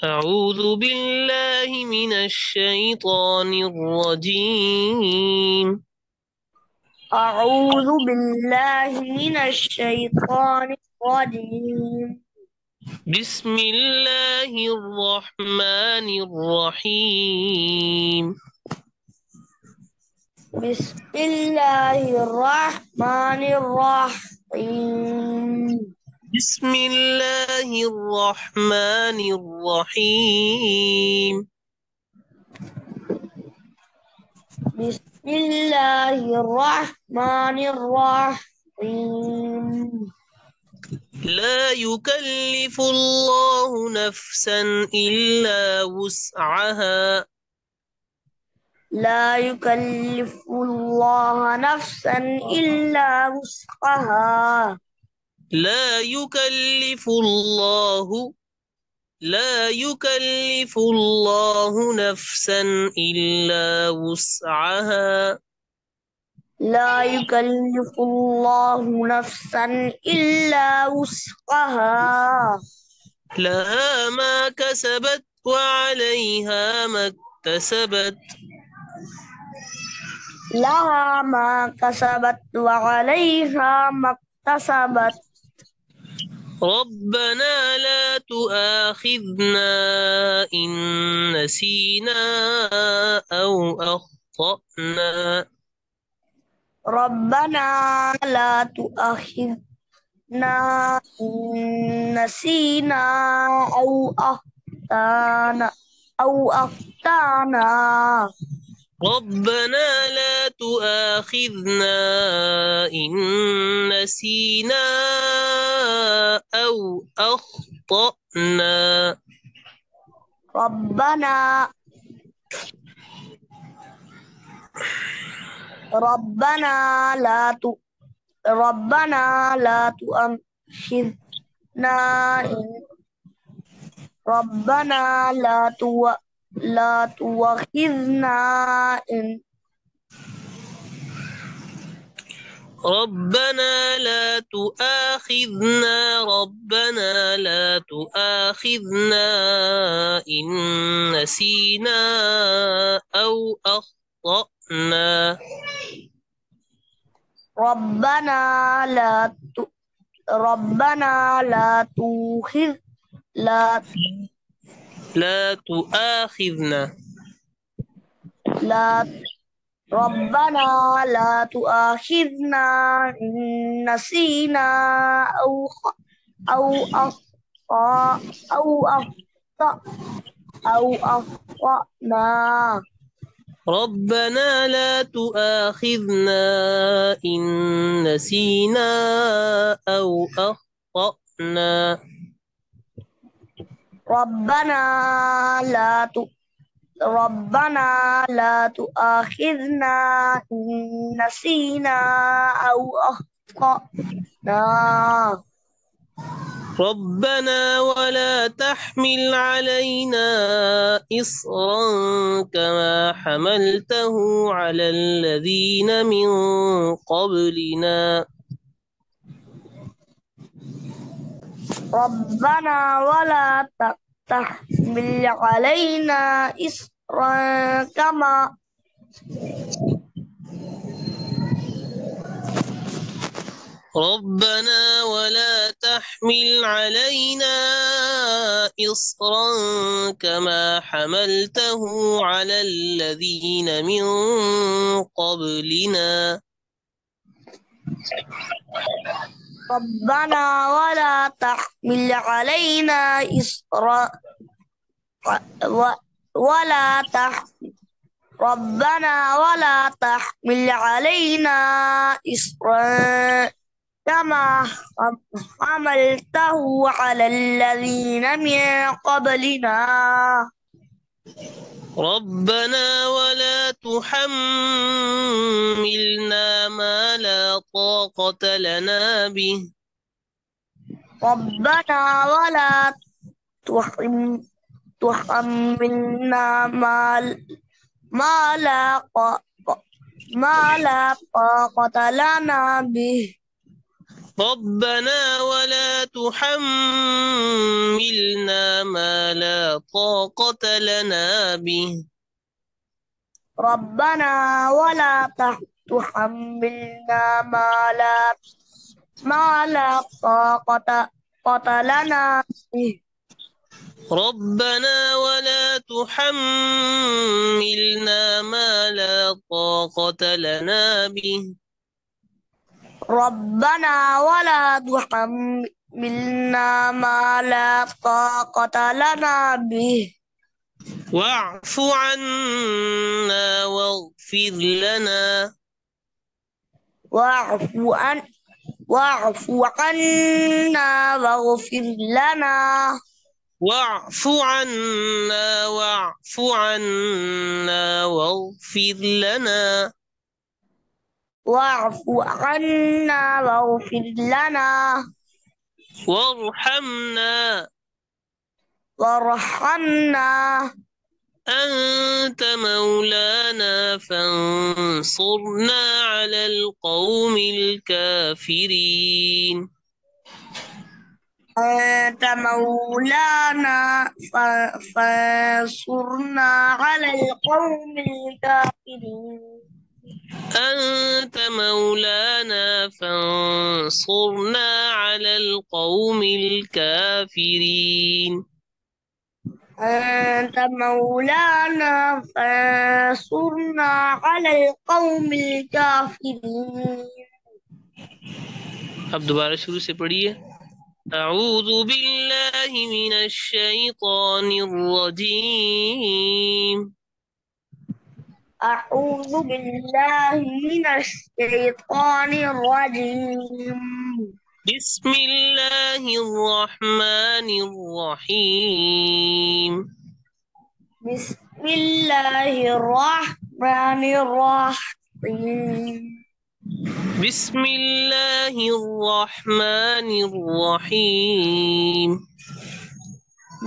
أعوذ بالله من الشيطان الرجيم. أعوذ بالله من الشيطان الرجيم. بسم الله الرحمن الرحيم. بسم الله الرحمن الرحيم. بسم الله الرحمن الرحيم. بسم الله الرحمن الرحيم. لا يكلف الله نفسا إلا وسعها. لا يكلف الله نفسا إلا وسعها. لا يكلف الله لا يكلف الله نفسا إلا وسعها. لا يكلف الله نفسا إلا وسعها. لها ما كسبت وعليها ما اكتسبت. لها ما كسبت وعليها ما اكتسبت. ربنا لا تؤاخذنا إن نسينا أو أخطأنا. ربنا لا تؤاخذنا إن نسينا أو أخطأنا أو أخطأنا. ربنا لا تؤاخذنا إن نسينا أو أخطأنا. ربنا ربنا لا ت... ربنا لا تؤاخذنا إن ربنا لا تؤاخذنا إن ربنا لا تؤاخذنا إن نسينا أو أخطأنا. ربنا لا ت... ربنا لا تؤاخذ لا لا تؤاخذنا لا ربنا لا تؤاخذنا إن نسينا أو خ... أو أخطأ أو أخطأ أو أخطأنا. ربنا لا تؤاخذنا إن نسينا أو أخطأنا. ربنا لا ت... ربنا لا تؤاخذنا إن نسينا أو أخطأنا. ربنا ولا تحمل علينا إصرا كما حملته على الذين من قبلنا. ربنا ولا تحمل علينا إصرا كما ربنا ولا تحمل علينا إصرا كما حملته على الذين من قبلنا. ربنا ولا تحمل علينا إصرا ولا تحمل ربنا ولا تحمل علينا إصرا كما حملته على الذين من قبلنا. ربنا ولا تحملنا ما لا طاقة لنا به. ربنا ولا تحملنا ما لا طاقة لنا به. ربنا ولا تحملنا ما لا طاقة لنا به. ربنا ولا تحملنا ما لا طاقة لنا به. ربنا ولا تحملنا ما لا طاقة لنا به. ربنا ولا تحملنا ما لا طاقة لنا به. واعف عنا واغفر لنا. واعف عن واعف عنا واغفر لنا. واعف عنا واعف عنا واغفر لنا. واعف عنا واغفر لنا. وارحمنا. وارحمنا. أنت مولانا فانصرنا على القوم الكافرين. أنت مولانا فانصرنا على القوم الكافرين. أنت مولانا فانصرنا على القوم الكافرين. أنت مولانا فانصرنا على القوم الكافرين. अब दोबारा शुरू से पढ़िए. أعوذ بالله من الشيطان الرجيم. أعوذ بالله من الشيطان الرجيم. بسم الله الرحمن الرحيم. بسم الله الرحمن الرحيم. بسم الله الرحمن الرحيم.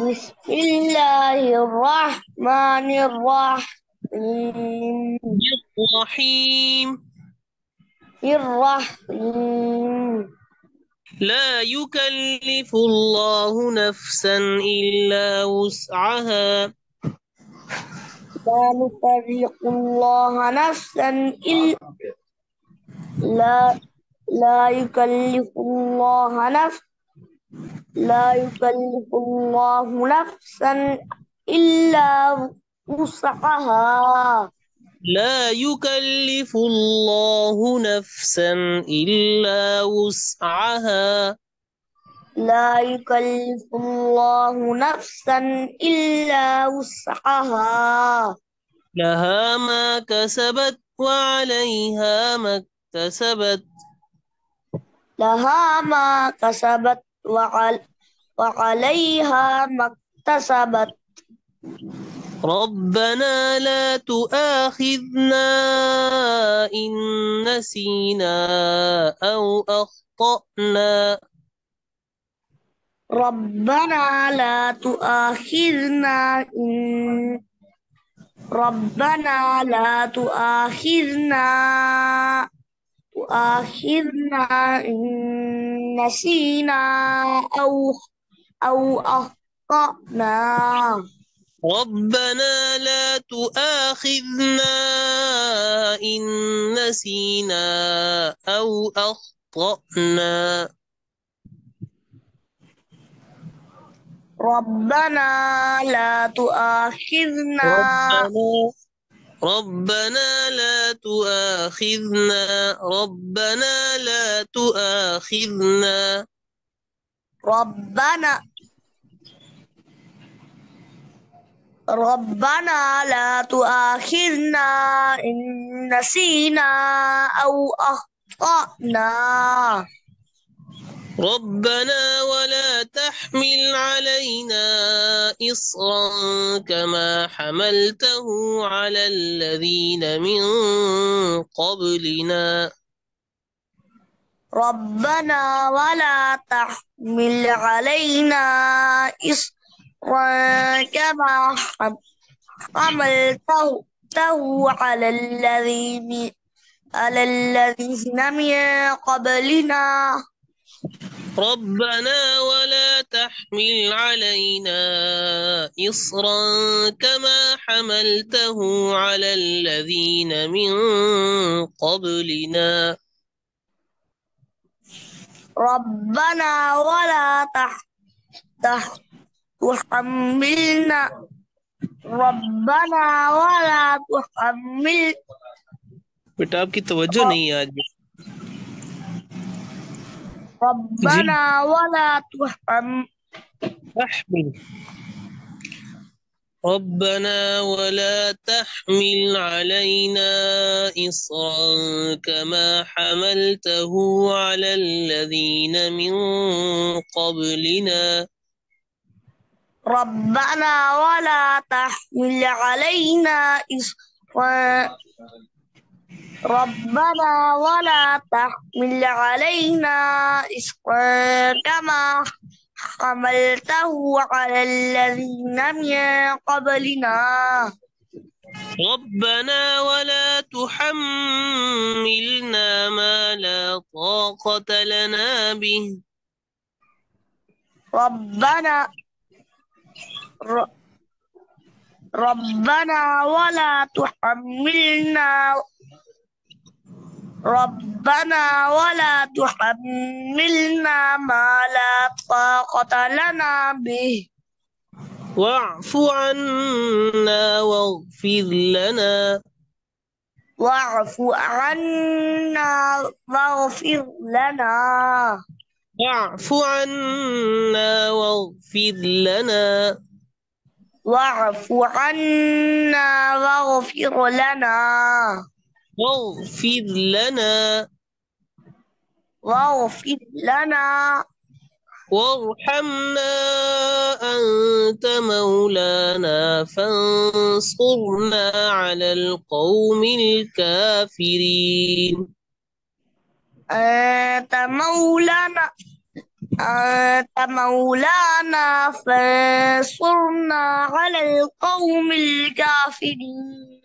بسم الله الرحمن الرحيم. الرحيم. الرحيم. لا يكلف الله نفسا إلا وسعها. لا نكلف الله نفسا إلا لا لا يكلف الله نفسا لا يكلف الله نفسا إلا وسعها. لا يكلف الله نفسا إلا وسعها. لا يكلف الله نفسا إلا وسعها. لها ما كسبت وعليها ما اكتسبت. لها ما كسبت وعليها ما اكتسبت. ربنا لا تؤاخذنا إن نسينا أو أخطأنا. ربنا لا تؤاخذنا ربنا لا تؤاخذنا إن نسينا أو أخطأنا. ربنا لا تؤاخذنا إن نسينا أو أخطأنا. ربنا لا تؤاخذنا ربنا لا تؤاخذنا. ربنا لا تؤاخذنا. ربنا ربنا لا تؤاخذنا إن نسينا أو أخطأنا. ربنا ولا تحمل علينا إصرا كما حملته على الذين من قبلنا. ربنا ولا تحمل علينا إصرا كما حملته على الذين من قبلنا. ربنا ولا تحمل علينا إصرا كما حملته على الذين من قبلنا. ربنا ولا تحملنا ربنا ولا تحمل बेटा आपकी तवज्जो नहीं है आज भी। जी। ربنا ولا تحمل ربنا ولا تحمل علينا إصرا كما حملته على الذين من قبلنا. ربنا ولا تحمل علينا إصرا ربنا ولا تحمل علينا إصرا كما حملته على الذين من قبلنا. ربنا ولا تحملنا ما لا طاقة لنا به. ربنا ر- ربنا ولا تحملنا ربنا ولا تحملنا ما لا طاقة لنا به. واعف عنا واغفر لنا. واعف عنا واغفر لنا. واعف عنا واغفر لنا. واعف عنا واغفر لنا. واغفر لنا واغفر لنا وارحمنا أنت مولانا فانصرنا على القوم الكافرين. أنت مولانا أنت مولانا فانصرنا على القوم الكافرين.